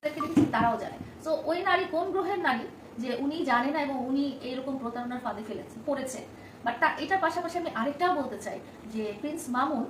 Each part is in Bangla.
তারাও জানে। সো ওই নারী কোন গ্রহের নারী যে উনি জানে না এবং উনি এইরকম প্রতারণার ফাঁদে পড়েছে। বাট এটার পাশাপাশি আমি আরেকটাও বলতে চাই যে প্রিন্স মামুন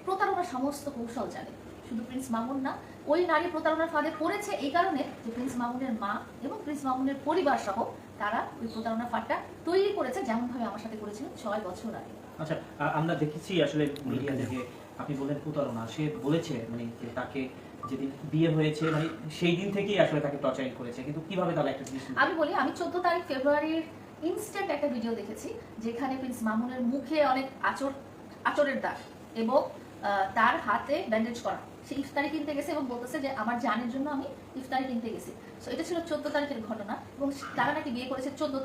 প্রতারণার সমস্ত কৌশল জানে। শুধু প্রিন্স মামুন না, ওই নারী প্রতারণার ফাঁদে পড়েছে এই কারণে যে প্রিন্স মামুনের মা এবং প্রিন্স মামুনের পরিবার সহ তারা ওই প্রতারণার ফাঁদটা তৈরি করেছে, যেমন ভাবে আমার সাথে করেছিলেন 6 বছর আগে। আচ্ছা, আমরা দেখেছি আসলে মিডিয়া থেকে আপনি বলেন প্রতারণা, সে বলেছে মানে তাকে যেদিন বিয়ে হয়েছে মানে সেই দিন থেকেই আসলে তাকে টর্চারিং করেছে, কিন্তু কিভাবে তাহলে একটা জিনিস আমি বলি, আমি 14 তারিখ ফেব্রুয়ারির ইনস্ট্যান্ট একটা ভিডিও দেখেছি যেখানে প্রিন্স মামুনের মুখে অনেক আচরের দাগ এবং তার হাতে ব্যান্ডেজ করা। সে ইফতারি কিনতে গেছে এবং বলতেছে যে আমার জানের জন্য আমি ইফতারি কিনতে গেছি। সো এটা ছিল 14 তারিখের ঘটনা এবং তারা নাকি বিয়ে করেছে 14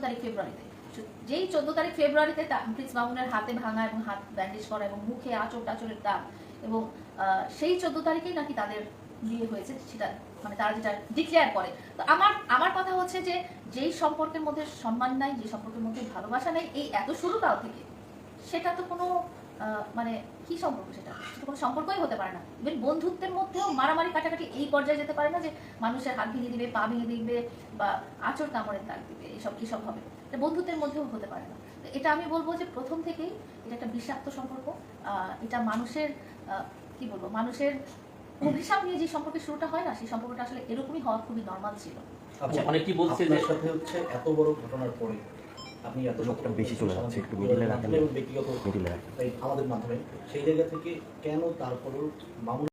তারিখ ফেব্রুয়ারিতে। যেই 14 তারিখ ফেব্রুয়ারিতে প্রিন্স মামুনের হাতে ভাঙা এবং হাত ব্যান্ডেজ করা এবং মুখে আচরের দাগ, এবং সেই 14 তারিখেই নাকি তাদের বিয়ে হয়েছে, সেটা মানে তারা যেটা ডিক্লেয়ার করে। তো আমার কথা হচ্ছে যে যেই সম্পর্কের মধ্যে সম্মান নাই, যে সম্পর্কের মধ্যে ভালোবাসা নেই এই এত শুরুকাল থেকে, সেটা তো কোনো মানে কি সম্পর্ক, সেটা কোনো সম্পর্কই হতে পারে না। ইভেন বন্ধুত্বের মধ্যেও মারামারি কাটাকাটি এই পর্যায়ে যেতে পারে না যে মানুষের হাত ভেঙে দিবে, পা ভেঙে দিবে বা আঁচড় কামড়ের দাগ দিবে, এসব হবে। এটা বন্ধুত্বের মধ্যেও হতে পারে না। এটা আমি বলবো যে প্রথম থেকেই এটা একটা বিষাক্ত সম্পর্ক। এটা মানুষের কি বলবো, মানুষের অভিশাপ নিয়ে যে সম্পর্কের শুরুটা হয় না, সেই সম্পর্কটা আসলে এরকমই হওয়া খুবই নর্মাল ছিল। আচ্ছা, অনেকেই বলছে যে সাথে হচ্ছে এত বড় ঘটনার পরে আপনি এত লোকটা বেশি চলে যাচ্ছে, একটু মিডিলে রাখেন, ব্যক্তিগত আমাদের মাধ্যমে সেই জায়গা থেকে কেন তারপরেও মামুন